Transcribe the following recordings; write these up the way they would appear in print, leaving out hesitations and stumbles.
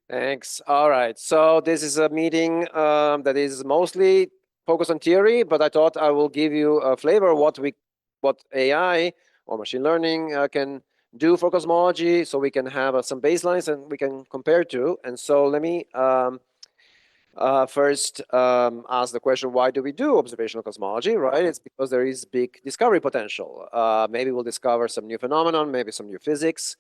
Thanks. All right. So this is a meeting that is mostly focused on theory, but I thought I will give you a flavor of what AI or machine learning can do for cosmology, so we can have some baselines and we can compare to. And so let me first ask the question: why do we do observational cosmology? Right? It's because there is big discovery potential. Maybe we'll discover some new phenomenon, maybe some new physics.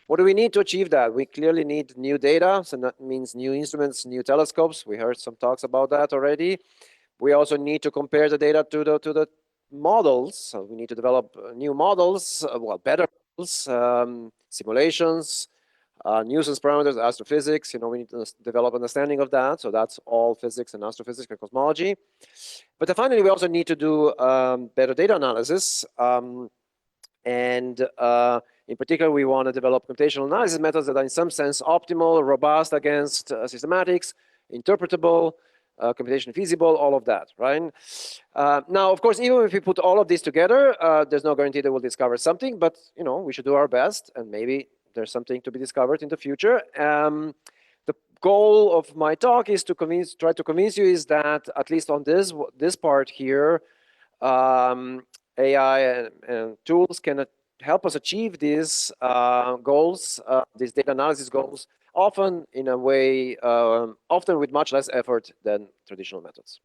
What do we need to achieve that? We clearly need new data, so that means new instruments, new telescopes. We heard some talks about that already. We also need to compare the data to the models. So we need to develop new models, well, better models, simulations, nuisance parameters, astrophysics. We need to develop understanding of that. So that's all physics and astrophysics and cosmology. But then finally, we also need to do better data analysis. In particular, we want to develop computational analysis methods that are in some sense optimal, robust against systematics, interpretable, computation feasible, all of that, right? Now, of course, even if we put all of these together, there's no guarantee that we'll discover something, but we should do our best, and maybe there's something to be discovered in the future. The goal of my talk is to try to convince you is that at least on this part here, AI and tools can help us achieve these goals, these data analysis goals, often in a way, often with much less effort than traditional methods.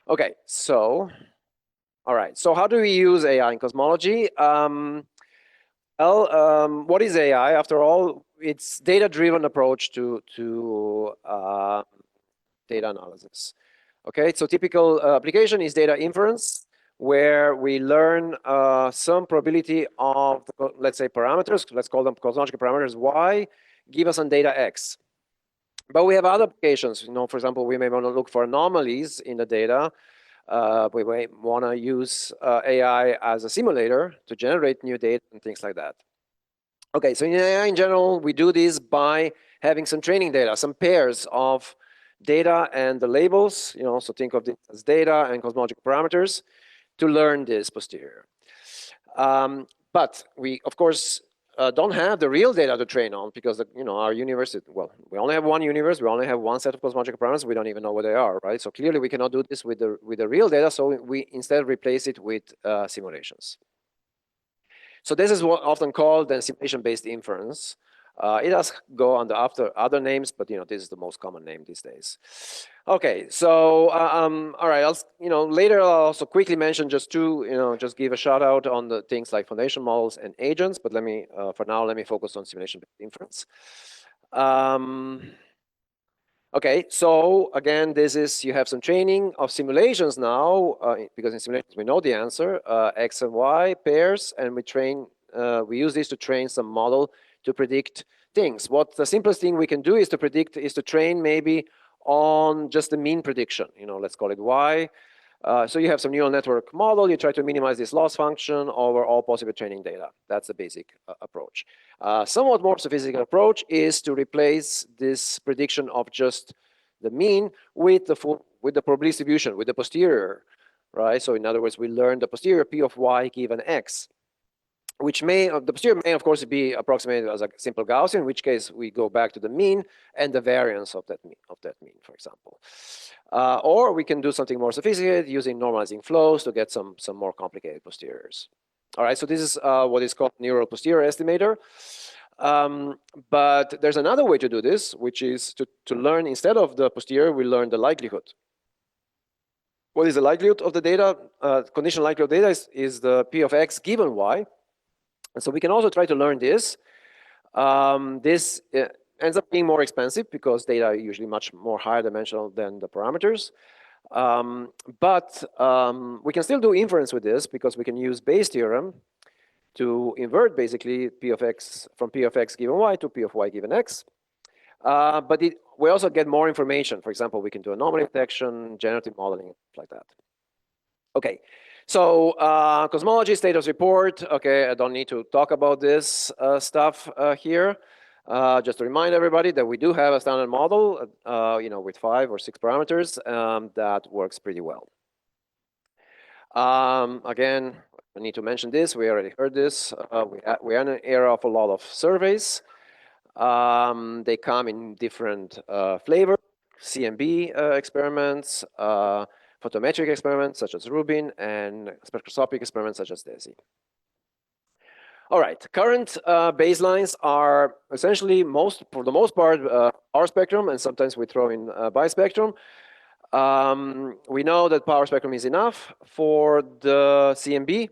Okay, so, all right. So how do we use AI in cosmology? What is AI? After all, it's data-driven approach to data analysis. Okay, so typical application is data inference, where we learn some probability of, let's say, parameters. Let's call them cosmological parameters Y, give us some data X. But we have other applications. For example, we may want to look for anomalies in the data. We may want to use AI as a simulator to generate new data and things like that. Okay, so in AI in general, we do this by having some training data, some pairs of data and the labels. So think of this as data and cosmological parameters to learn this posterior. But we, of course, don't have the real data to train on because our universe, well, we only have one universe, we only have one set of cosmological parameters, we don't even know what they are, right? So clearly we cannot do this with the real data, so we instead replace it with simulations. So this is what often called the simulation-based inference. It does go under other names, but this is the most common name these days. Okay, so all right, later I'll also quickly mention just just give a shout out on the things like foundation models and agents. But for now, let me focus on simulation-based inference. Okay, so again, you have some training of simulations now, because in simulations we know the answer, X and Y pairs, and we use this to train some model to predict things. What the simplest thing we can do is to train maybe on just the mean prediction, let's call it Y. So you have some neural network model, you try to minimize this loss function over all possible training data. That's the basic approach. Somewhat more sophisticated approach is to replace this prediction of just the mean with the probability distribution, with the posterior, right? So in other words, we learn the posterior P of Y given X, which the posterior may, of course, be approximated as a simple Gaussian, in which case we go back to the mean and the variance of that mean, for example. Or we can do something more sophisticated using normalizing flows to get some more complicated posteriors. All right, so this is what is called neural posterior estimator. But there's another way to do this, which is to learn, instead of the posterior, we learn the likelihood. What is the likelihood of the data? Conditional likelihood of data is the P of X given Y. And so we can also try to learn this. This ends up being more expensive because data are usually much more higher dimensional than the parameters. But we can still do inference with this because we can use Bayes' theorem to invert basically P of X from P of X given Y to P of Y given X. But we also get more information. For example, we can do anomaly detection, generative modeling, like that. Okay. So cosmology status report. Okay, I don't need to talk about this stuff here. Just to remind everybody that we do have a standard model, with 5 or 6 parameters that works pretty well. Again, I need to mention this. We already heard this. We are in an era of a lot of surveys. They come in different flavors, CMB experiments, photometric experiments such as Rubin, and spectroscopic experiments such as DESI. All right, current baselines are essentially for the most part, power spectrum, and sometimes we throw in bispectrum. We know that power spectrum is enough for the CMB,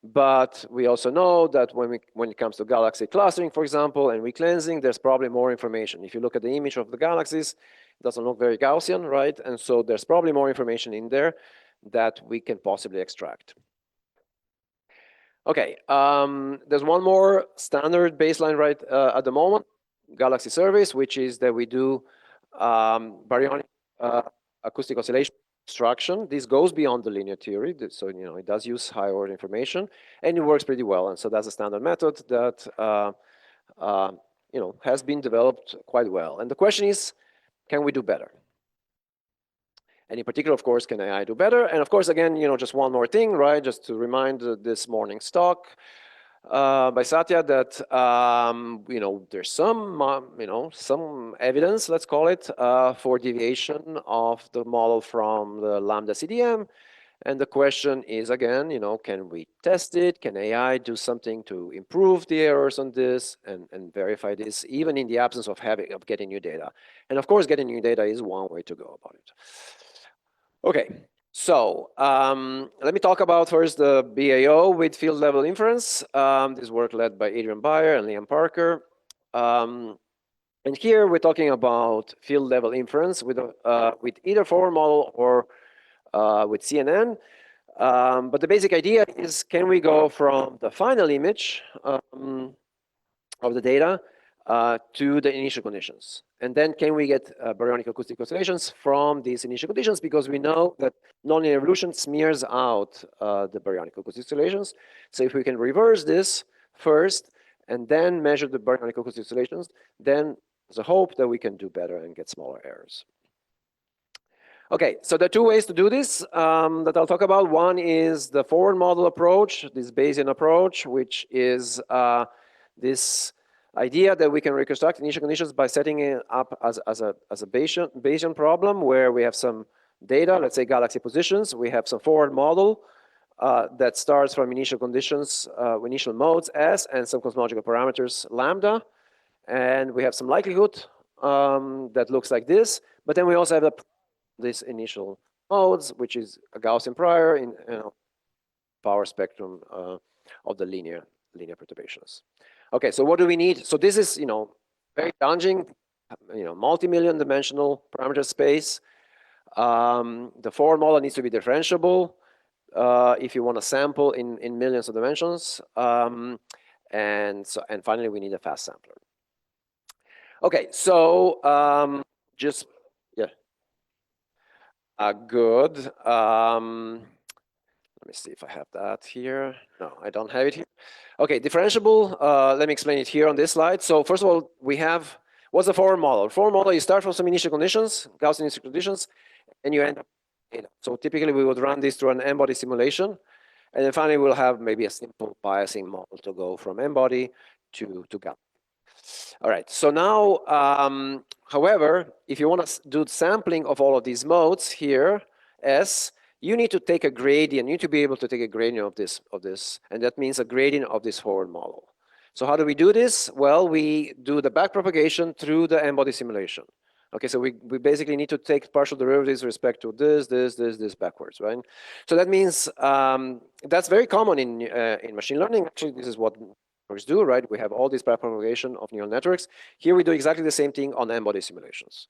but we also know that when it comes to galaxy clustering, for example, and recleansing, there's probably more information. If you look at the image of the galaxies, it doesn't look very Gaussian, right? And so there's probably more information in there that we can possibly extract. Okay, there's one more standard baseline right at the moment, galaxy surveys, which is that we do baryonic acoustic oscillation extraction. This goes beyond the linear theory, so it does use high order information, and it works pretty well. And so that's a standard method that has been developed quite well. And the question is, can we do better? And in particular, of course, can AI do better? And of course, again, just one more thing, right? Just to remind this morning's talk by Satya that there's some evidence, let's call it, for deviation of the model from the lambda CDM. And the question is again, can we test it? Can AI do something to improve the errors on this and verify this, even in the absence of getting new data? And of course, getting new data is one way to go about it. Okay, so let me talk about first the BAO with field level inference. This work led by Adrian Beyer and Liam Parker. And here we're talking about field level inference with either forward model or with CNN. But the basic idea is, can we go from the final image of the data to the initial conditions? And then can we get baryonic acoustic oscillations from these initial conditions? Because we know that nonlinear evolution smears out the baryonic acoustic oscillations. So if we can reverse this first and then measure the baryonic acoustic oscillations, then there's a hope that we can do better and get smaller errors. Okay, so there are two ways to do this that I'll talk about. One is the forward model approach, this Bayesian approach, which is this idea that we can reconstruct initial conditions by setting it up as a Bayesian problem where we have some data, let's say galaxy positions. We have some forward model that starts from initial conditions, initial modes S, and some cosmological parameters lambda. And we have some likelihood that looks like this. But then we also have this initial modes, which is a Gaussian prior in power spectrum of the linear perturbations. Okay, so what do we need? So this is, very challenging, multi-million dimensional parameter space. The forward model needs to be differentiable if you want to sample in millions of dimensions. And finally, we need a fast sampler. Okay, so yeah. Good. Let me see if I have that here. No, I don't have it here. Okay, differentiable. Let me explain it here on this slide. So first of all, we have, what's the forward model? Forward model, you start from some initial conditions, Gaussian initial conditions, and you end up, so typically we would run this through an M-body simulation, and then finally we'll have maybe a simple biasing model to go from M-body to galaxy. All right, so now, however, if you want to do sampling of all of these modes here, S, you need to take a gradient. You need to be able to take a gradient of this, and that means a gradient of this forward model. So how do we do this? Well, we do the backpropagation through the M-body simulation. Okay, so we basically need to take partial derivatives with respect to this backwards, right? So that means that's very common in machine learning. Actually, this is what networks do, right? We have all this backpropagation of neural networks. Here we do exactly the same thing on M-body simulations.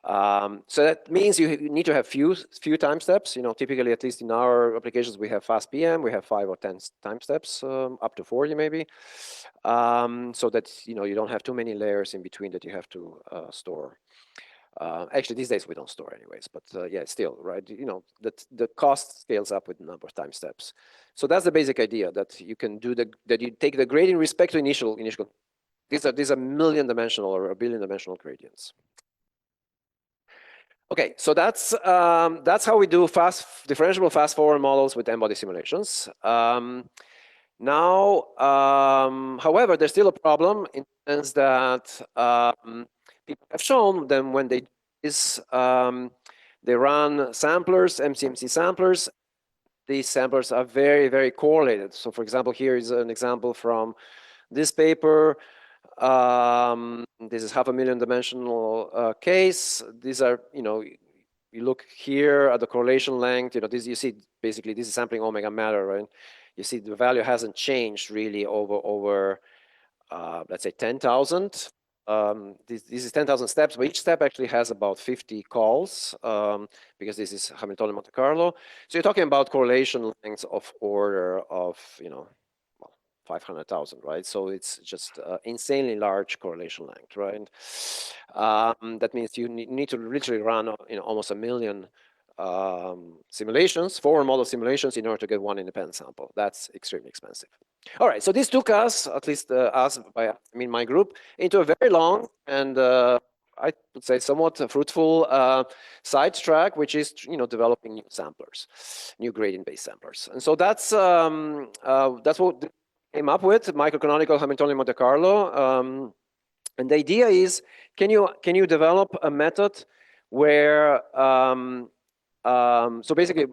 So that means you need to have few time steps. Typically, at least in our applications, we have fast PM. We have 5 or 10 time steps, up to 40 maybe, so that you don't have too many layers in between that you have to store. Actually, these days we don't store anyways, but yeah, still, right? That the cost scales up with the number of time steps. So that's the basic idea, that you can do that you take the gradient respect to initial. These are million dimensional or a billion dimensional gradients. Okay, so that's how we do differentiable fast forward models with n-body simulations. Now, however, there's still a problem in the sense that people have shown that when they do this, they run samplers, MCMC samplers. These samplers are very, very correlated. So, for example, here is an example from this paper. This is 500,000 dimensional case. These are, you look here at the correlation length. This you see basically this is sampling omega matter, right? You see the value hasn't changed really over let's say 10,000. This is 10,000 steps, but each step actually has about 50 calls because this is Hamiltonian Monte Carlo. So you're talking about correlation lengths of order of, 500,000, right? So it's just insanely large correlation length, right? That means you need to literally run, almost 1 million simulations, forward model simulations, in order to get one independent sample. That's extremely expensive. All right, so this took us, at least my group, into a very long and I would say somewhat fruitful side track, which is developing new samplers, new gradient-based samplers. And so that's what we came up with, microcanonical Hamiltonian Monte Carlo. And the idea is, can you develop a method where so basically,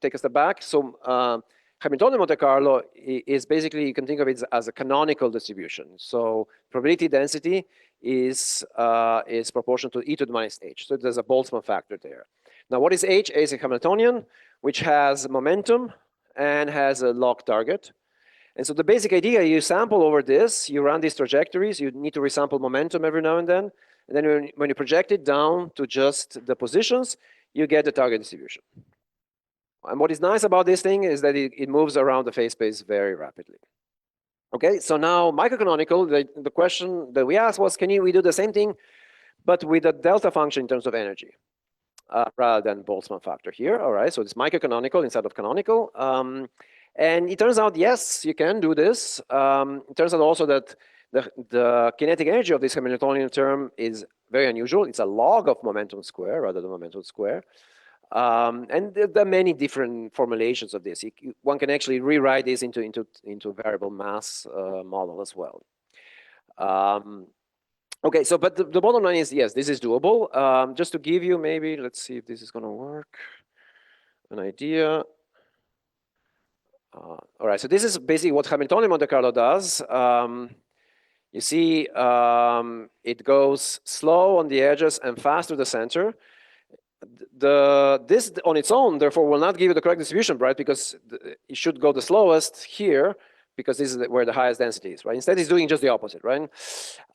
take a step back. So Hamiltonian Monte Carlo is basically, you can think of it as a canonical distribution. So probability density is proportional to e to the minus h. So there's a Boltzmann factor there. Now, what is h? H is a Hamiltonian, which has momentum and has a log target. And so the basic idea, you sample over this, you run these trajectories, you need to resample momentum every now and then when you project it down to just the positions, you get the target distribution. And what is nice about this thing is that it moves around the phase space very rapidly. Okay, so now microcanonical, the question that we asked was, can we do the same thing, but with a delta function in terms of energy, rather than Boltzmann factor here? All right, so it's microcanonical instead of canonical. And it turns out, yes, you can do this. It turns out also that the kinetic energy of this Hamiltonian term is very unusual. It's a log of momentum square rather than momentum square. And there are many different formulations of this. One can actually rewrite this into variable mass model as well. Okay, so but the bottom line is, yes, this is doable. Just to give you maybe, let's see if this is going to work, an idea. All right, so this is basically what Hamiltonian Monte Carlo does. You see, it goes slow on the edges and fast to the center. This on its own, therefore, will not give you the correct distribution, right? Because it should go the slowest here, because this is where the highest density is, right? Instead, it's doing just the opposite, right?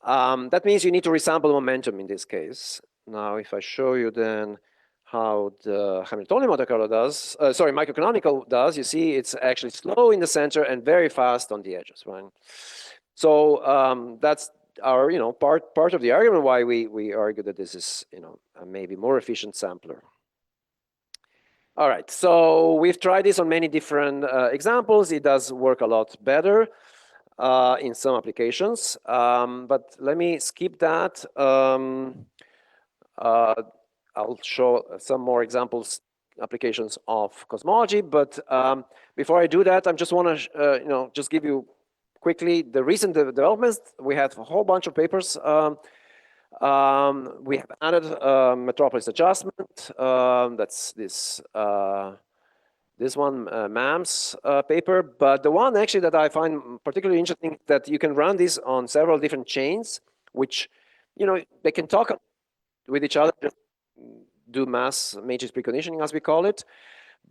That means you need to resample momentum in this case. Now, if I show you then how the Hamiltonian Monte Carlo does, microcanonical does, you see it's actually slow in the center and very fast on the edges, right? So that's our, part of the argument why we argue that this is, a maybe more efficient sampler. All right, so we've tried this on many different examples. It does work a lot better in some applications, but let me skip that. I'll show some more examples, applications of cosmology, but before I do that, I just want to, just give you quickly the recent developments. We have a whole bunch of papers. We have added metropolis adjustment. That's this one, MAM's paper. But the one actually that I find particularly interesting, that you can run this on several different chains, which, they can talk with each other, do mass matrix preconditioning, as we call it.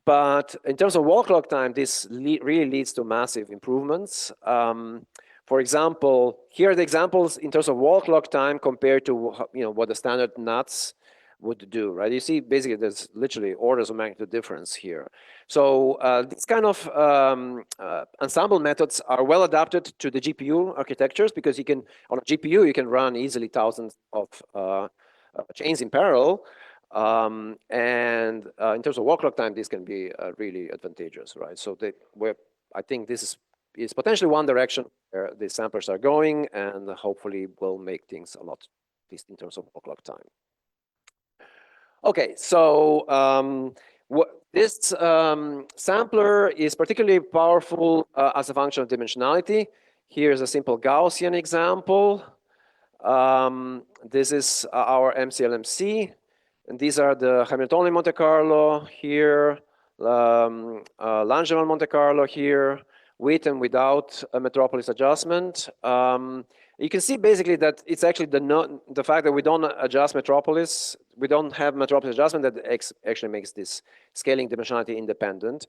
But in terms of wall clock time, this really leads to massive improvements. For example, here are the examples in terms of wall clock time compared to what the standard NUTS would do, right? You see, basically, there's literally orders of magnitude difference here. So these kind of ensemble methods are well adapted to the GPU architectures, because you can, on a GPU, you can run easily thousands of chains in parallel. And in terms of wall clock time, this can be really advantageous, right? So I think this is potentially one direction where the samplers are going, and hopefully will make things a lot, at least in terms of wall clock time. Okay, so this sampler is particularly powerful as a function of dimensionality. Here's a simple Gaussian example. This is our MCLMC, and these are the Hamiltonian Monte Carlo here, Langevin Monte Carlo here, with and without a metropolis adjustment. You can see basically that it's actually the fact that we don't adjust metropolis, we don't have metropolis adjustment that actually makes this scaling dimensionality independent.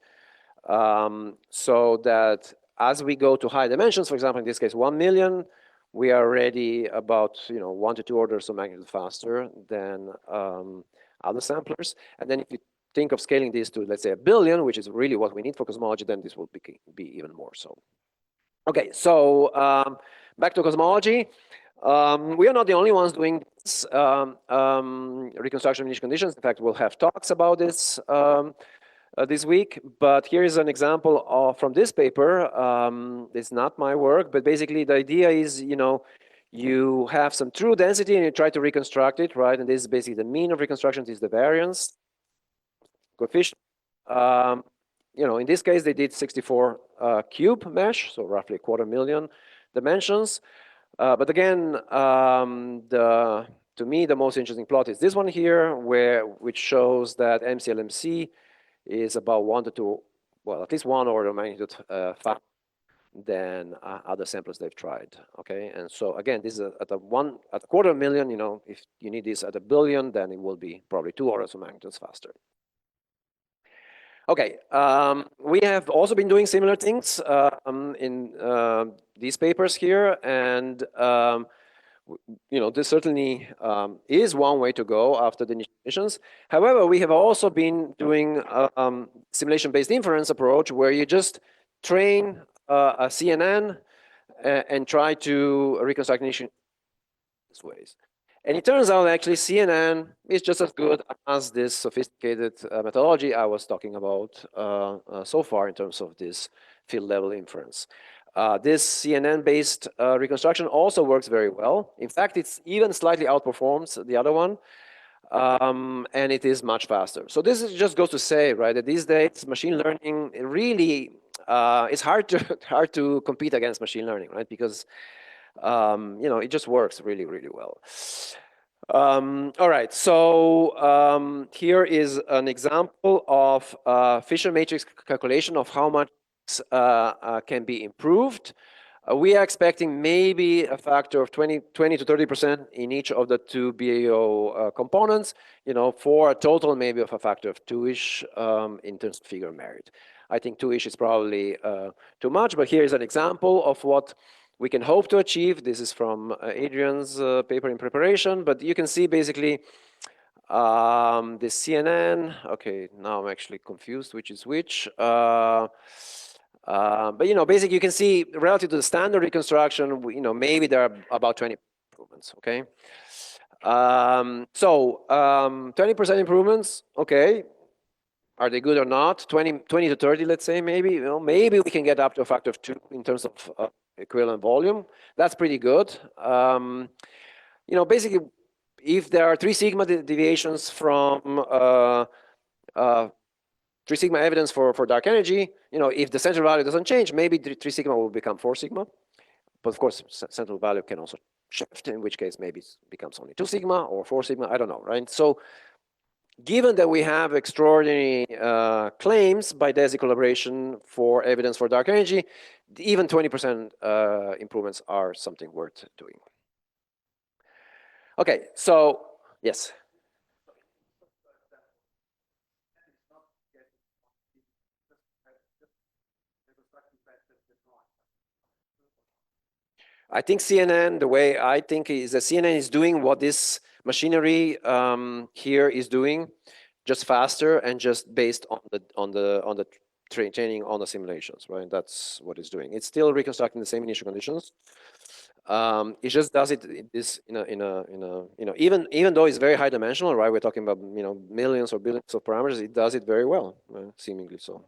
So that as we go to high dimensions, for example, in this case, 1 million, we are already about 1 to 2 orders of magnitude faster than other samplers. And then if you think of scaling this to, let's say, 1 billion, which is really what we need for cosmology, then this will be even more so. Okay, so back to cosmology. We are not the only ones doing this reconstruction of initial conditions. In fact, we'll have talks about this this week, but here is an example from this paper. It's not my work, but basically the idea is, you have some true density and you try to reconstruct it, right? And this is basically the mean of reconstruction, this is the variance coefficient. In this case, they did 64 cube mesh, so roughly 250,000 dimensions. But again, to me, the most interesting plot is this one here, which shows that MCLMC is about 1 to 2, well, at least 1 order of magnitude faster than other samplers they've tried. Okay, and so again, this is at a 250,000. If you need this at 1 billion, then it will be probably 2 orders of magnitudes faster. Okay, we have also been doing similar things in these papers here, and this certainly is one way to go after the initiations. However, we have also been doing simulation-based inference approach where you just train a CNN and try to reconstruct initial ways. And it turns out actually CNN is just as good as this sophisticated methodology I was talking about so far in terms of this field level inference. This CNN-based reconstruction also works very well. In fact, it's even slightly outperforms the other one, and it is much faster. So this just goes to say, right, that these days machine learning really it's hard to compete against machine learning, right? Because it just works really, really well. All right, so here is an example of Fisher matrix calculation of how much can be improved. We are expecting maybe a factor of 20 to 30% in each of the two BAO components, for a total maybe of a factor of 2-ish in terms of figure merit. I think 2-ish is probably too much, but here is an example of what we can hope to achieve. This is from Adrian's paper in preparation, but you can see basically the CNN. Okay, now I'm actually confused which is which. But basically you can see relative to the standard reconstruction, maybe there are about 20 improvements. Okay, so 20% improvements. Okay, are they good or not? 20 to 30, let's say, maybe. Maybe we can get up to a factor of 2 in terms of equivalent volume. That's pretty good. Basically, if there are 3 sigma deviations from 3 sigma evidence for dark energy, if the central value doesn't change, maybe 3 sigma will become 4 sigma. But of course, central value can also shift, in which case maybe it becomes only 2 sigma or 4 sigma. I don't know, right? So given that we have extraordinary claims by DESI collaboration for evidence for dark energy, even 20% improvements are something worth doing. Okay, so yes. I think CNN, the way I think is that CNN is doing what this machinery here is doing, just faster and just based on the training on the simulations, right? That's what it's doing. It's still reconstructing the same initial conditions. It just does it even though it's very high dimensional, right? We're talking about millions or billions of parameters. It does it very well, seemingly so.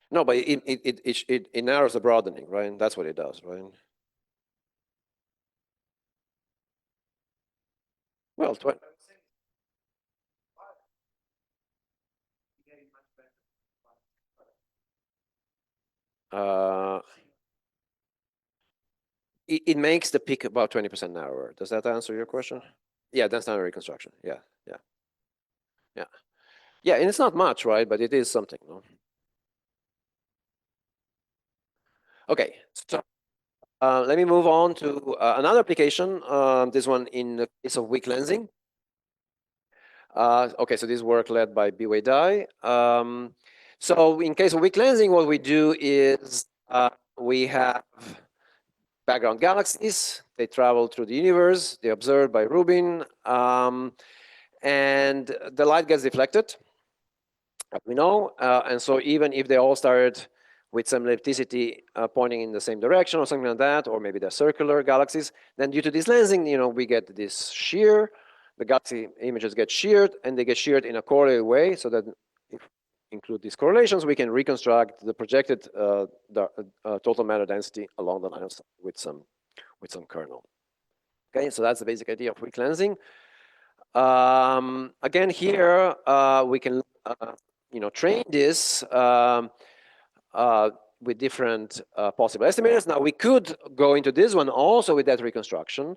No, but it narrows the broadening, right? That's what it does, right? Well, uh, it makes the peak about 20% narrower. Does that answer your question? Yeah, that's not a reconstruction. Yeah, yeah, yeah, yeah. And it's not much, right? But it is something, no? Okay, so let me move on to another application. This one in the case of weak lensing. Okay, so this work led by Biwei Dai. So in case of weak lensing, what we do is we have background galaxies. They travel through the universe. They're observed by Rubin, and the light gets deflected, as we know. And so even if they all started with some ellipticity pointing in the same direction or something like that, or maybe they're circular galaxies, then due to this lensing, we get this shear. The galaxy images get sheared, and they get sheared in a correlated way, so that if we include these correlations, we can reconstruct the projected total matter density along the line of sight with some kernel. Okay, so that's the basic idea of weak lensing. Again, here we can train this with different possible estimators. Now we could go into this one also with that reconstruction,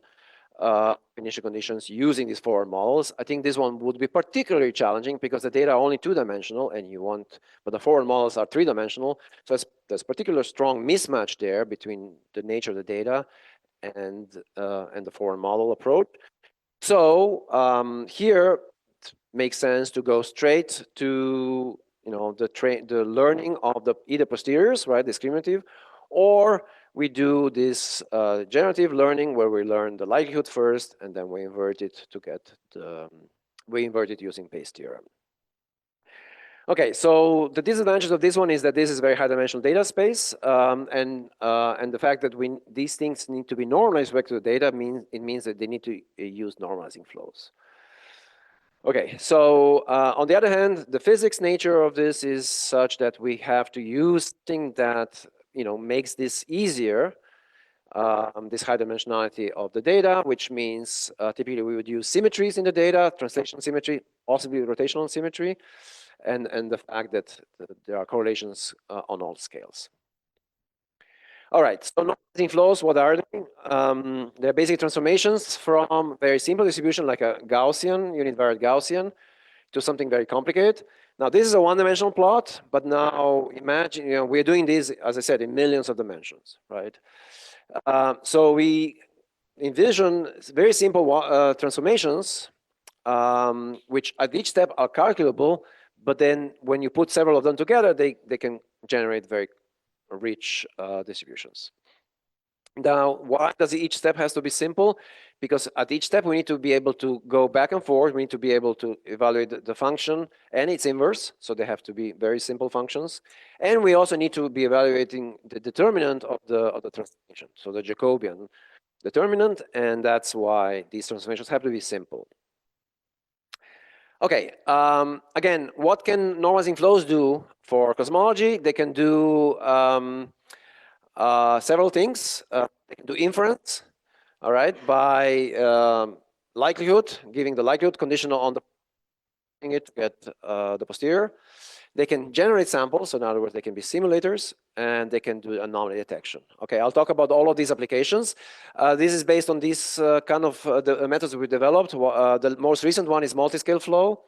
initial conditions using these forward models. I think this one would be particularly challenging because the data are only two-dimensional, and but the forward models are three-dimensional. So there's particular strong mismatch there between the nature of the data and the forward model approach. So here it makes sense to go straight to the learning of the either posteriors, right, discriminative, or we do this generative learning where we learn the likelihood first, and then we invert it to get we invert it using Bayes' theorem. Okay, so the disadvantage of this one is that this is very high-dimensional data space, and the fact that these things need to be normalized back to the data means that they need to use normalizing flows. Okay, so on the other hand, the physics nature of this is such that we have to use things that makes this easier, this high dimensionality of the data, which means typically we would use symmetries in the data, translation symmetry, possibly rotational symmetry, and the fact that there are correlations on all scales. All right, so normalizing flows, what are they? They're basic transformations from very simple distribution like a Gaussian, univariate Gaussian, to something very complicated. Now, this is a one-dimensional plot, but now imagine, we're doing this, as I said, in millions of dimensions, right? So we envision very simple transformations, which at each step are calculable, but then when you put several of them together, they can generate very rich distributions. Now, why does each step has to be simple? Because at each step, we need to be able to go back and forth. We need to be able to evaluate the function and its inverse. So they have to be very simple functions. And we also need to be evaluating the determinant of the transformation, so the Jacobian determinant. And that's why these transformations have to be simple. Okay, again, what can normalizing flows do for cosmology? They can do several things. They can do inference, all right, by likelihood, giving the likelihood conditional on it to get the posterior. They can generate samples, so in other words, they can be simulators, and they can do anomaly detection. Okay, I'll talk about all of these applications. This is based on these kind of the methods we developed. The most recent one is multi-scale flow,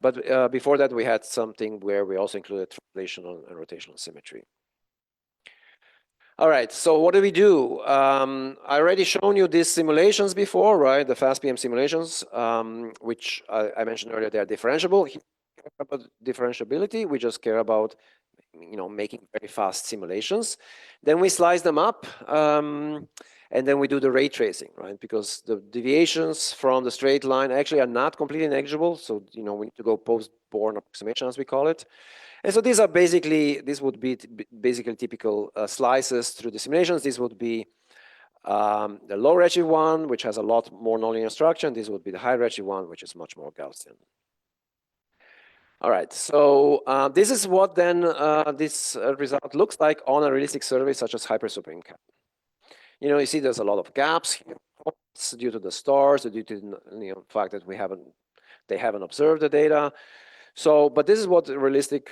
but before that we had something where we also included translational and rotational symmetry. All right, so what do we do? I already shown you these simulations before, right? The fast PM simulations, which I mentioned earlier, they are differentiable. Here, we care about differentiability. We just care about making very fast simulations. Then we slice them up, and then we do the ray tracing, right? Because the deviations from the straight line actually are not completely negligible. So we need to go post-Born approximation, as we call it. And so these would be basically typical slices through the simulations. This would be the low redshift one, which has a lot more nonlinear structure, and this would be the high redshift one, which is much more Gaussian. All right, so this is what then this result looks like on a realistic survey such as hypersupreme cap. You see there's a lot of gaps here. It's due to the stars, due to the fact that they haven't observed the data. So, but this is what the realistic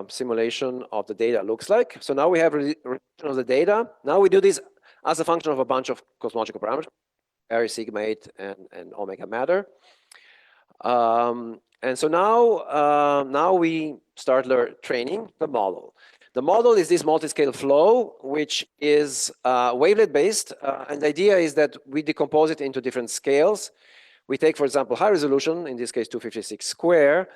simulation of the data looks like. So now we have relation of the data. Now we do this as a function of a bunch of cosmological parameters, Ari, sigma 8, and omega matter. And so now we start training the model. The model is this multi-scale flow, which is wavelet based. And the idea is that we decompose it into different scales. We take, for example, high resolution, in this case, 256 square.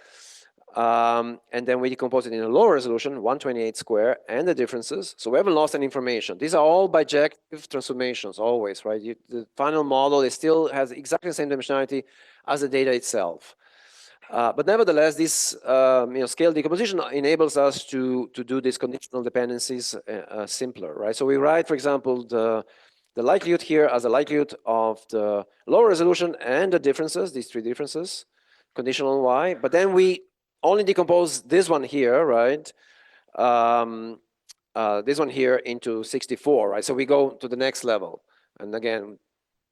And then we decompose it in a lower resolution, 128 square, and the differences. So we haven't lost any information. These are all bijective transformations, always, right? The final model still has exactly the same dimensionality as the data itself. But nevertheless, this scale decomposition enables us to do these conditional dependencies simpler, right? So we write, for example, the likelihood here as the likelihood of the lower resolution and the differences, these three differences, conditional y. But then we only decompose this one here, right? This one here into 64, right? So we go to the next level. And again,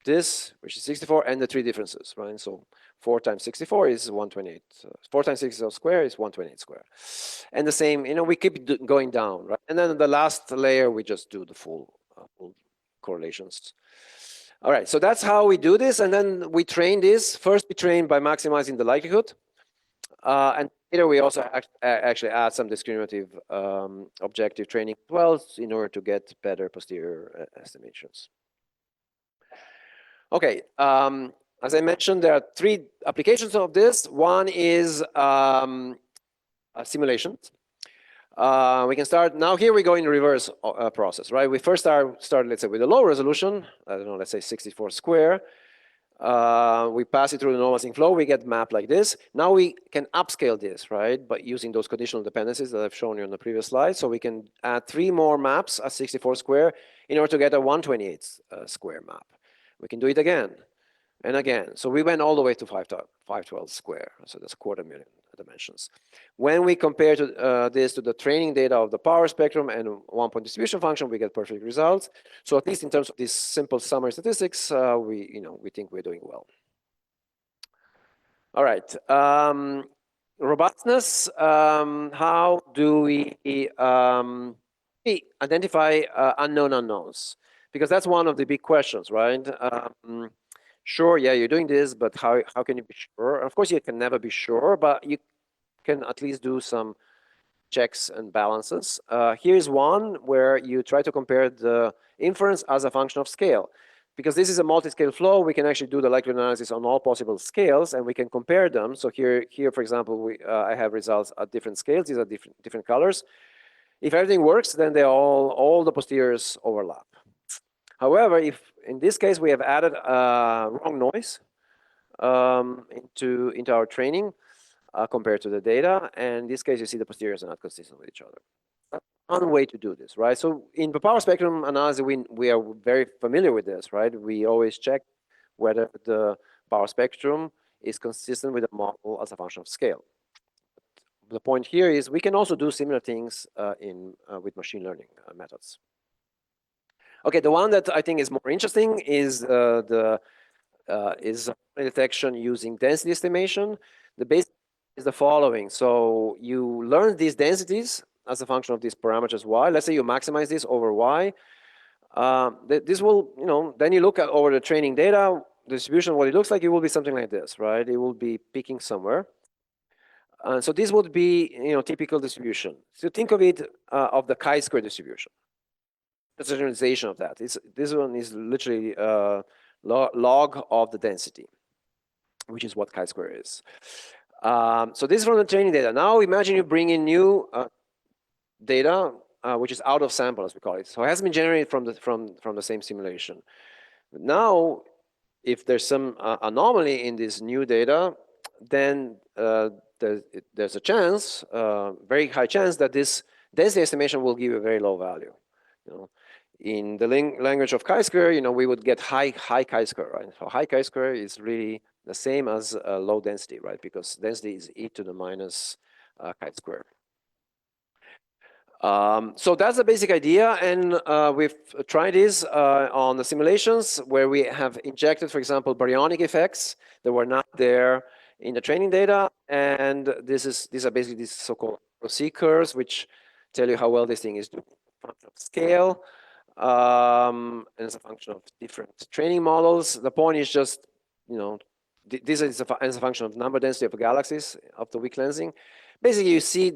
this, which is 64, and the three differences, right? So 4 times 64 is 128. 4 times 64 square is 128 square. And the same, we keep going down, right? And then the last layer, we just do the full correlations. All right, so that's how we do this. And then we train this. First, we train by maximizing the likelihood. And later, we also actually add some discriminative objective training as well in order to get better posterior estimations. Okay, as I mentioned, there are three applications of this. One is simulations. We can start, now here we go in reverse process, right? We first start, let's say, with a low resolution, I don't know, let's say 64 square. We pass it through the normalizing flow, we get mapped like this. Now we can upscale this, right? By using those conditional dependencies that I've shown you on the previous slide. So we can add 3 more maps at 64 square in order to get a 128 square map. We can do it again and again. So we went all the way to 512 square. So that's 250,000 dimensions. When we compare this to the training data of the power spectrum and one-point distribution function, we get perfect results. So at least in terms of these simple summary statistics, we think we're doing well. All right. Robustness. How do we identify unknown unknowns? Because that's one of the big questions, right? Sure, yeah, you're doing this, but how can you be sure? Of course, you can never be sure, but you can at least do some checks and balances. Here's one where you try to compare the inference as a function of scale. Because this is a multi-scale flow, we can actually do the likelihood analysis on all possible scales, and we can compare them. So here, for example, I have results at different scales. These are different colors. If everything works, then they all the posteriors overlap. However, if in this case we have added wrong noise into our training compared to the data, and in this case you see the posteriors are not consistent with each other. That's one way to do this, right? So in the power spectrum analysis, we are very familiar with this, right? We always check whether the power spectrum is consistent with the model as a function of scale. The point here is we can also do similar things with machine learning methods. Okay, the one that I think is more interesting is detection using density estimation. The basic is the following. So you learn these densities as a function of these parameters y. Let's say you maximize this over y. This will, then you look at over the training data, the distribution, what it looks like, it will be something like this, right? It will be peaking somewhere. So this would be, typical distribution. So think of it of the chi-square distribution. That's a generalization of that. This one is literally log of the density, which is what chi-square is. So this is from the training data. Now imagine you bring in new data, which is out of sample, as we call it. So it has been generated from the same simulation. Now, if there's some anomaly in this new data, then there's a chance, very high chance, that this density estimation will give you a very low value. In the language of chi-square, we would get high chi-square, right? So high chi-square is really the same as low density, right? Because density is e to the minus chi-squared. So that's the basic idea, and we've tried this on the simulations where we have injected, for example, baryonic effects that were not there in the training data, and these are basically these so-called ROC curves, which tell you how well this thing is doing. Function of scale, and it's a function of different training models. The point is just, this is as a function of number density of galaxies of the weak lensing. Basically, you see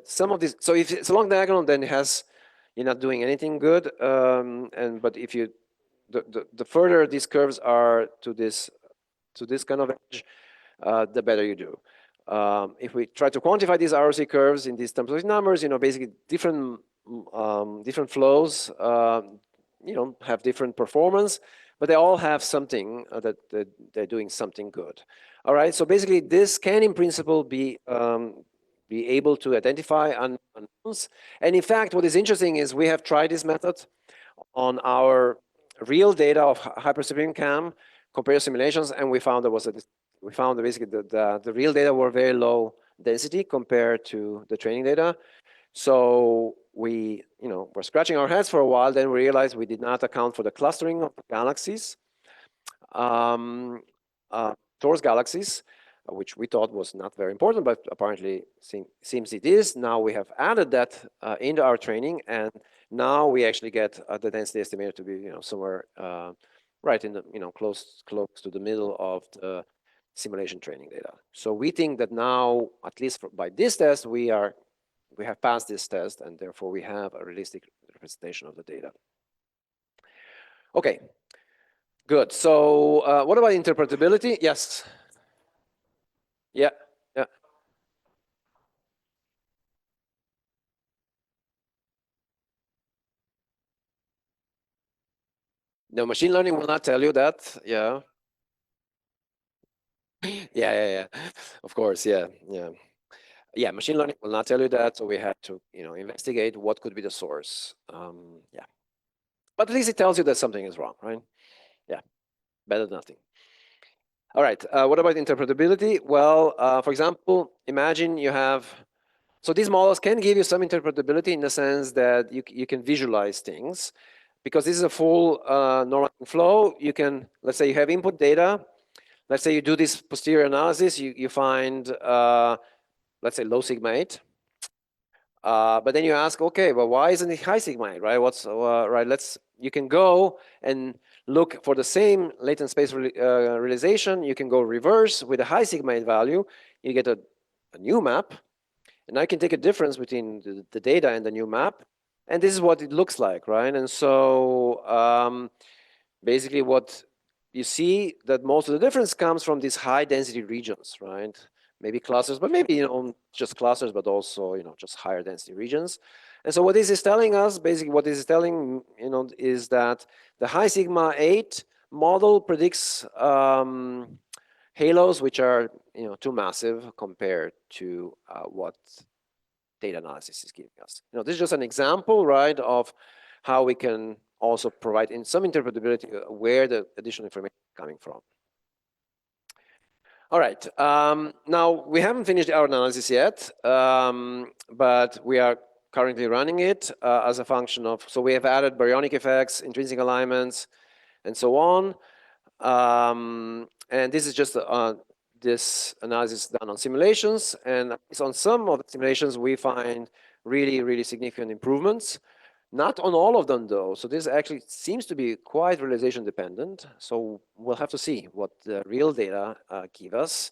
some of these. So if it's a long diagonal, then you're not doing anything good. But if you the further these curves are to this kind of edge, the better you do. If we try to quantify these ROC curves in these terms of numbers, basically different flows, have different performance, but they all have something that they're doing something good. All right, so basically this can in principle be able to identify unknowns. And in fact, what is interesting is we have tried this method on our real data of hyperspectrum CAM, compare simulations, and we found basically the real data were very low density compared to the training data. So we, were scratching our heads for a while. Then we realized we did not account for the clustering of the galaxies towards galaxies, which we thought was not very important, but apparently seems it is. Now we have added that into our training, and now we actually get the density estimated to be, somewhere right in the, close to the middle of the simulation training data. So we think that now, at least by this test, we have passed this test, and therefore we have a realistic representation of the data. Okay, good. So what about interpretability? Yes. Yeah. Yeah. No, machine learning will not tell you that. Yeah. Yeah. Of course. Yeah. Yeah. Machine learning will not tell you that. So we had to, investigate what could be the source. Yeah. But at least it tells you that something is wrong, right? Yeah. Better than nothing. All right. What about interpretability? Well, for example, imagine you have. So these models can give you some interpretability in the sense that you can visualize things, because this is a full normal flow. You can, let's say you have input data. Let's say you do this posterior analysis. You find, let's say, low sigma 8. But then you ask, okay, well, why isn't it high sigma 8, right? Right, you can go and look for the same latent space realization. You can go reverse with a high sigma 8 value. You get a new map. And I can take a difference between the data and the new map. And this is what it looks like, right? And so basically what you see that most of the difference comes from these high density regions, right? Maybe clusters, but maybe, just clusters, but also, just higher density regions. And so what this is telling us, basically what this is telling, is that the high sigma 8 model predicts halos which are, too massive compared to what data analysis is giving us. This is just an example, right, of how we can also provide in some interpretability where the additional information is coming from. All right. Now, we haven't finished our analysis yet, but we are currently running it as a function of, so we have added baryonic effects, intrinsic alignments, and so on. And this is just this analysis done on simulations, and it's on some of the simulations we find really, really significant improvements. Not on all of them, though. So this actually seems to be quite realization dependent. So we'll have to see what the real data give us.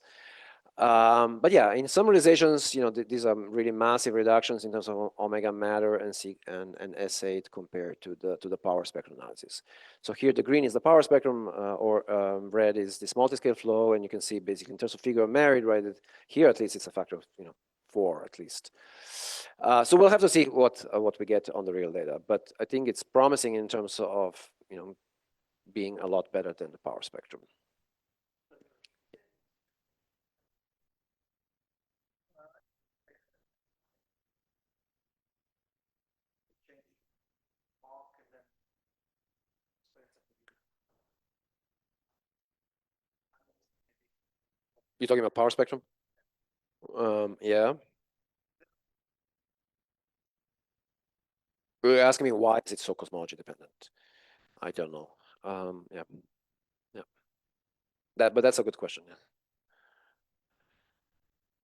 But yeah, in some realizations, these are really massive reductions in terms of omega matter and S8 compared to the power spectrum analysis. So here the green is the power spectrum, or red is this multi-scale flow, and you can see basically in terms of figure of merit, right? Here at least it's a factor of 4 at least. So we'll have to see what we get on the real data, but I think it's promising in terms of being a lot better than the power spectrum. You're talking about power spectrum? Yeah. You're asking me why is it so cosmology dependent? I don't know. Yeah. But that's a good question. Yeah.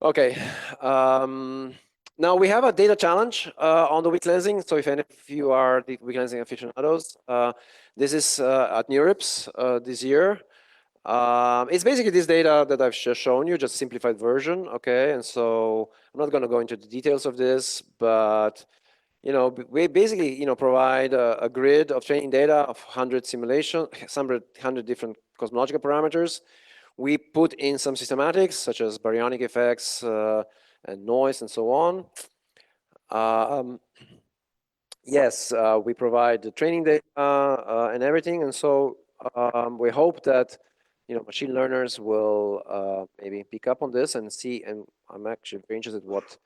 Okay. Now we have a data challenge on the weak lensing. So if any of you are the weak lensing aficionados, this is at NeurIPS this year. It's basically this data that I've just shown you, just simplified version. Okay, and so I'm not going to go into the details of this, but we basically provide a grid of training data of 100 simulation, 100 different cosmological parameters. We put in some systematics such as baryonic effects and noise and so on. Yes, we provide the training data and everything, and so we hope that machine learners will maybe pick up on this and see. And I'm actually very interested what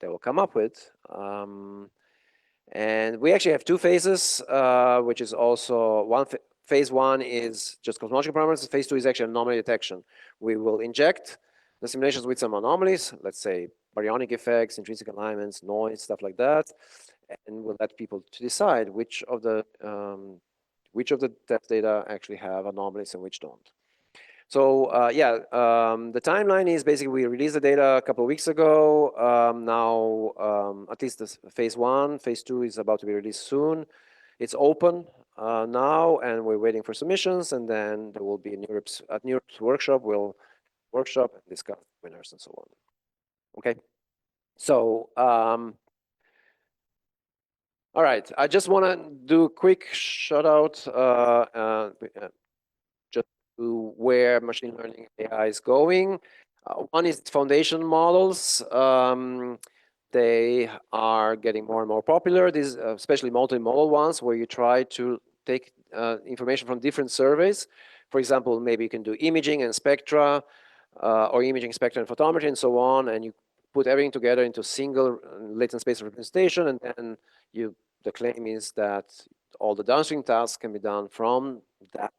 they will come up with. And we actually have two phases, which is also phase one is just cosmological parameters. Phase two is actually anomaly detection. We will inject the simulations with some anomalies, let's say baryonic effects, intrinsic alignments, noise, stuff like that, and we'll let people to decide which of the test data actually have anomalies and which don't. So yeah, the timeline is basically we released the data a couple of weeks ago. Now, at least this phase one, phase two is about to be released soon. It's open now, and we're waiting for submissions. And then there will be at NeurIPS workshop. We'll workshop and discuss winners and so on. Okay. So all right, I just want to do a quick shout out just to where machine learning AI is going. One is foundation models. They are getting more and more popular. These, especially multimodal ones, where you try to take information from different surveys. For example, maybe you can do imaging and spectra, or imaging, spectra, and photometry, and so on, and you put everything together into single latent space representation, and then the claim is that all the downstream tasks can be done from that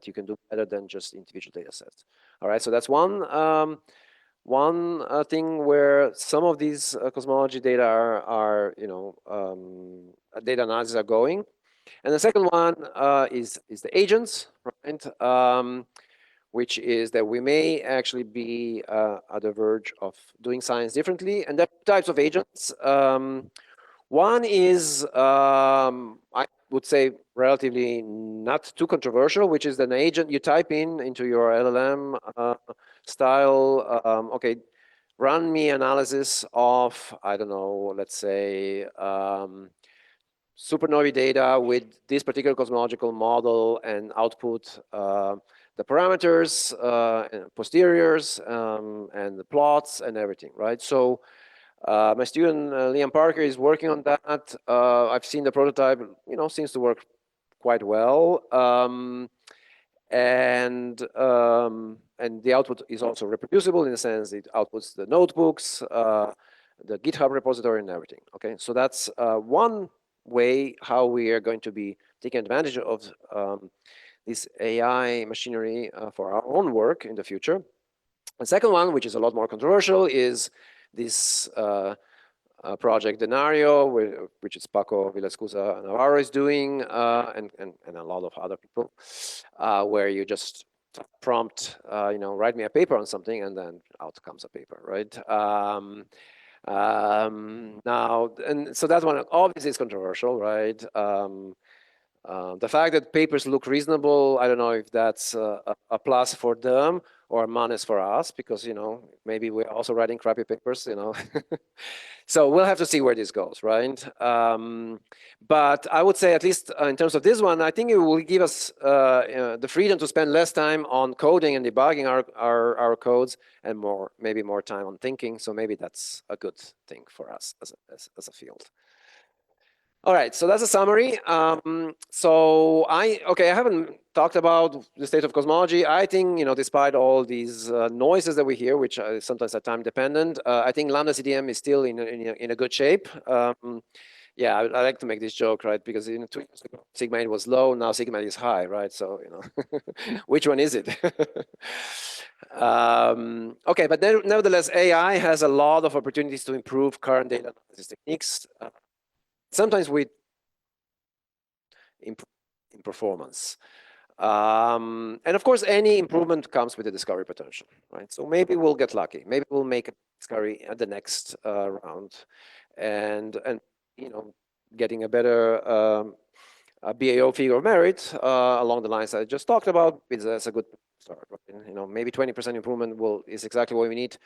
you can do better than just individual data sets. All right, so that's one thing where some of these cosmology data are data analysis are going. And the second one is the agents, right? Which is that we may actually be at the verge of doing science differently. And there are types of agents. One is, I would say, relatively not too controversial, which is an agent you type into your LLM style. Okay, run me analysis of, I don't know, let's say, supernovae data with this particular cosmological model and output the parameters, and posteriors, and the plots and everything, right? So my student Liam Parker is working on that. I've seen the prototype, seems to work quite well. And the output is also reproducible in the sense it outputs the notebooks, the GitHub repository, and everything. Okay, so that's one way how we are going to be taking advantage of this AI machinery for our own work in the future. The second one, which is a lot more controversial, is this project Denario, which is Paco Villascusa Navarro is doing, and a lot of other people, where you just prompt, write me a paper on something, and then out comes a paper, right? Now, and so that one obviously is controversial, right? The fact that papers look reasonable, I don't know if that's a plus for them or a minus for us, because maybe we're also writing crappy papers, So we'll have to see where this goes, right? But I would say, at least in terms of this one, I think it will give us the freedom to spend less time on coding and debugging our codes, and maybe more time on thinking. So maybe that's a good thing for us as a field. All right, so that's a summary. So I haven't talked about the state of cosmology. I think, despite all these noises that we hear, which sometimes are time dependent, I think Lambda CDM is still in a good shape. Yeah, I like to make this joke, right? Because 2 years ago, sigma int was low, now sigma int is high, right? So, which one is it? Okay, but nevertheless, AI has a lot of opportunities to improve current data analysis techniques. Sometimes we improve in performance. And of course, any improvement comes with a discovery potential, right? So maybe we'll get lucky. Maybe we'll make a discovery at the next round, and getting a better a BAO figure of merit along the lines I just talked about. That's a good start. Right? Maybe 20% improvement is exactly what we need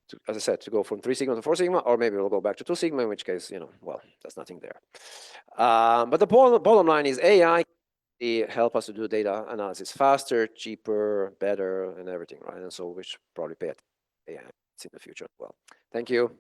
to, as I said, to go from 3 sigma to 4 sigma, or maybe we'll go back to 2 sigma, in which case, well, there's nothing there. But the bottom line is AI help us to do data analysis faster, cheaper, better, and everything, right? And so we should probably pay attention to AI in the future as well. Thank you.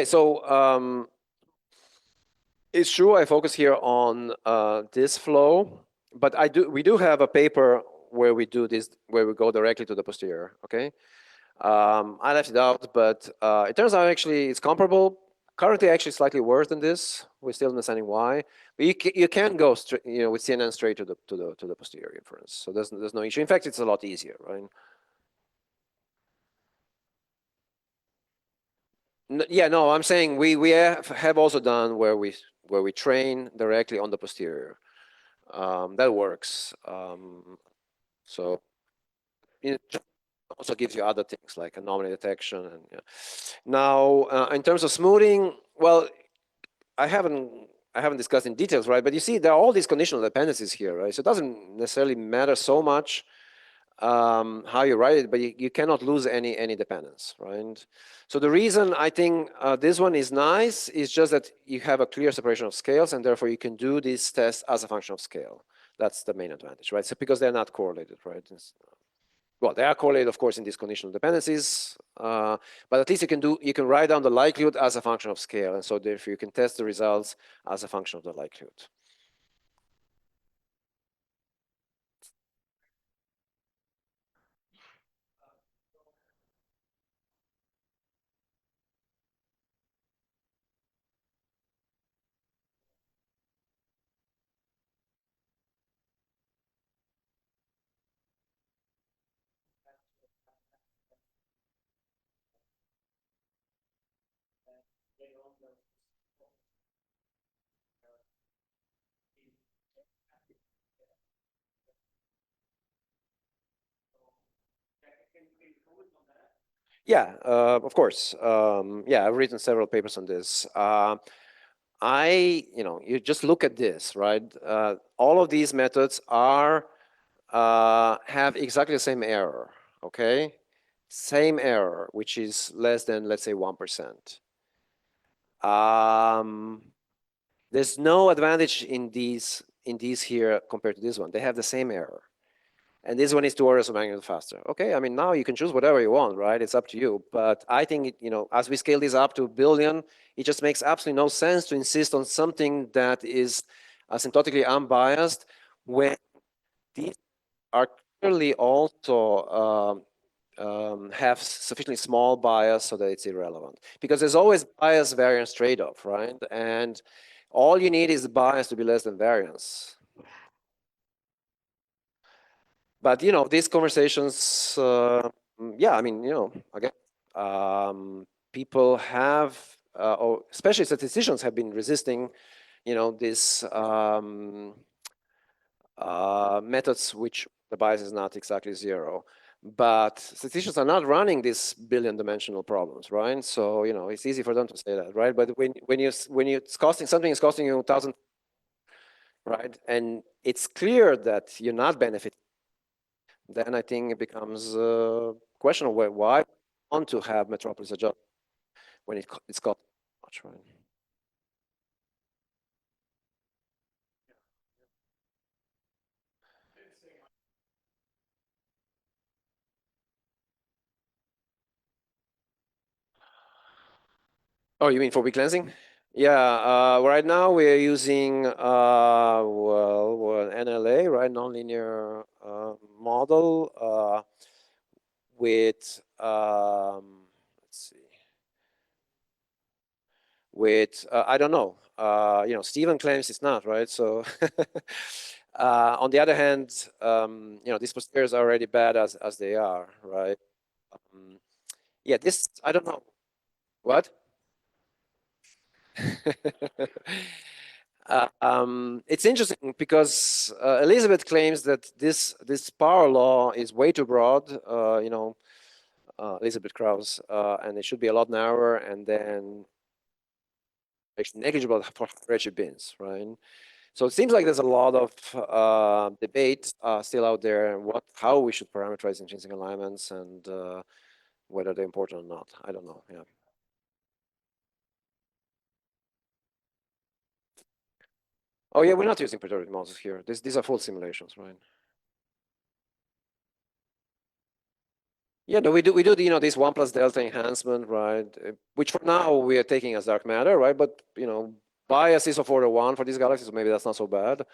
So it's true I focus here on this flow, but we do have a paper where we do this, where we go directly to the posterior, okay? I left it out, but it turns out actually it's comparable. Currently, actually slightly worse than this. We're still understanding why. But you can go straight, with CNN straight to the posterior inference. So there's no issue. In fact, it's a lot easier, right? Yeah, no, I'm saying we have also done where we train directly on the posterior. That works. So it also gives you other things like anomaly detection and yeah. Now, in terms of smoothing, well, I haven't discussed in details, right? But you see, there are all these conditional dependencies here, right? So it doesn't necessarily matter so much how you write it, but you cannot lose any dependence, right? So the reason I think this one is nice is just that you have a clear separation of scales, and therefore you can do this test as a function of scale. That's the main advantage, right? So because they're not correlated, right? Well, they are correlated, of course, in these conditional dependencies, but at least you can write down the likelihood as a function of scale, and so therefore you can test the results as a function of the likelihood. Yeah, of course. Yeah, I've written several papers on this. You just look at this, right? All of these methods have exactly the same error, okay? Same error, which is less than, let's say, 1%. There's no advantage in these here compared to this one. They have the same error. And this one is 2 orders of magnitude faster. Okay, I mean, now you can choose whatever you want, right? It's up to you. But I think, as we scale this up to a billion, it just makes absolutely no sense to insist on something that is asymptotically unbiased when these are clearly also have sufficiently small bias so that it's irrelevant. Because there's always bias variance trade-off, right? And all you need is bias to be less than variance. But these conversations, yeah, I mean, again, people have, or especially statisticians have been resisting, these methods which the bias is not exactly zero. But statisticians are not running these billion-dimensional problems, right? So it's easy for them to say that, right? But when something is costing you 1,000, right? And it's clear that you're not benefiting, then I think it becomes a question of why want to have metropolis adjust when it's got much, right? Oh, you mean for weak cleansing? Yeah, right now we are using well, NLA, right, nonlinear model with let's see, with I don't know. Stephen claims it's not, right? So on the other hand, these posteriors are already bad as they are, right? Um, yeah, this I don't know what. It's interesting because Elizabeth claims that this power law is way too broad. Elizabeth Krauss, and it should be a lot narrower, and then actually negligible for redshift bins, right? So it seems like there's a lot of debate still out there, how we should parameterize intrinsic alignments and whether they're important or not. I don't know. Yeah. Oh yeah, we're not using perturbative models here. These are full simulations, right? Yeah, no, we do this one plus delta enhancement, right? Which for now we are taking as dark matter, right? But bias is of order 1 for these galaxies, so maybe that's not so bad.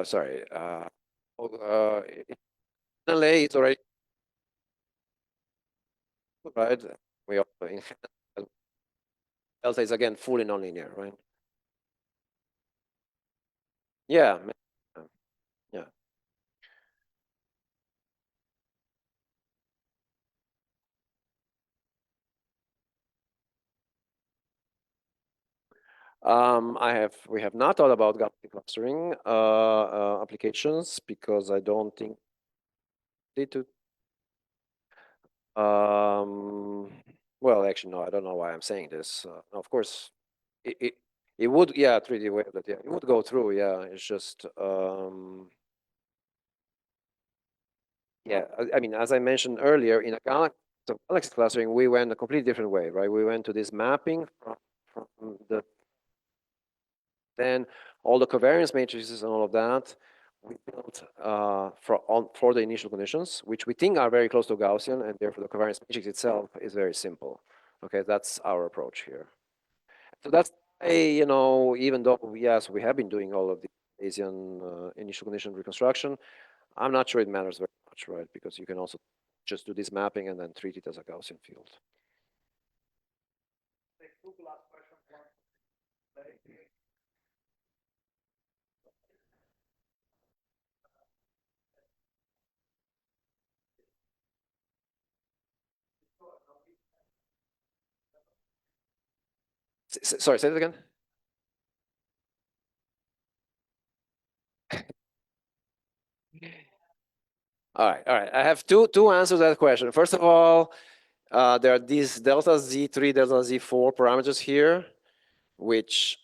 Sorry. Oh, LA is already right. We are delta is again fully nonlinear, right? Yeah. Yeah. We have not thought about galaxy clustering applications because I don't think they do. Um, well, actually, no, I don't know why I'm saying this. Of course, it, it, it would, yeah, 3D wavelet, yeah, it would go through, yeah. It's just, yeah, I mean, as I mentioned earlier, in a galaxy clustering, we went a completely different way, right? We went to this mapping from then all the covariance matrices and all of that, we built for the initial conditions, which we think are very close to Gaussian, and therefore the covariance matrix itself is very simple. Okay, that's our approach here. So that's even though yes, we have been doing all of the Bayesian initial condition reconstruction, I'm not sure it matters very much, right? Because you can also just do this mapping and then treat it as a Gaussian field. Sorry, say that again. All right. I have two answers to that question. First of all, there are these delta Z3, delta Z4 parameters here, which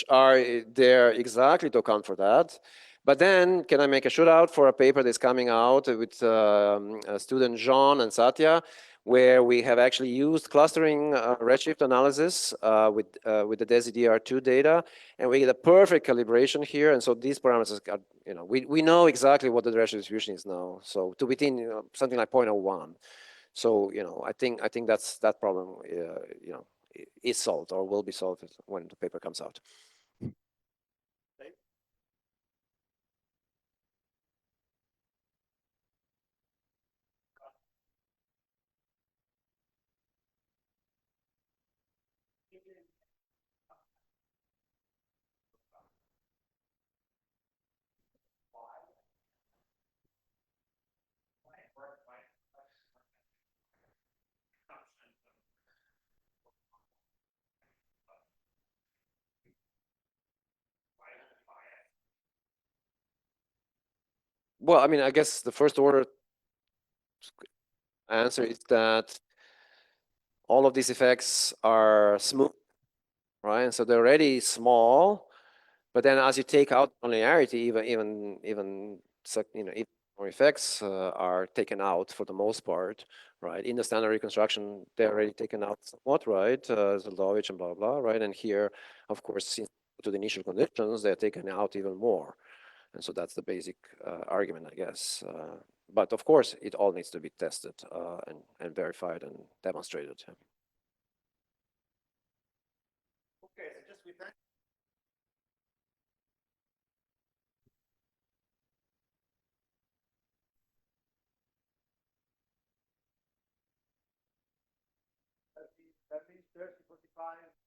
are there exactly to account for that. But then, can I make a shootout for a paper that's coming out with student Jean and Satya, where we have actually used clustering redshift analysis with the DESI-DR2 data, and we get a perfect calibration here. And so these parameters got, we know exactly what the direction distribution is now. So to within something like 0.01. So I think that problem is solved or will be solved when the paper comes out. Well, I mean, I guess the first order answer is that all of these effects are smooth, right? And so they're already small, but then as you take out nonlinearity, even more effects are taken out for the most part, right? In the standard reconstruction, they're already taken out somewhat, right? Zeldovich and blah, blah, right? And here, of course, since to the initial conditions, they're taken out even more. And so that's the basic argument, I guess. But of course, it all needs to be tested and verified and demonstrated. Okay, so just with that. That means 30, 45.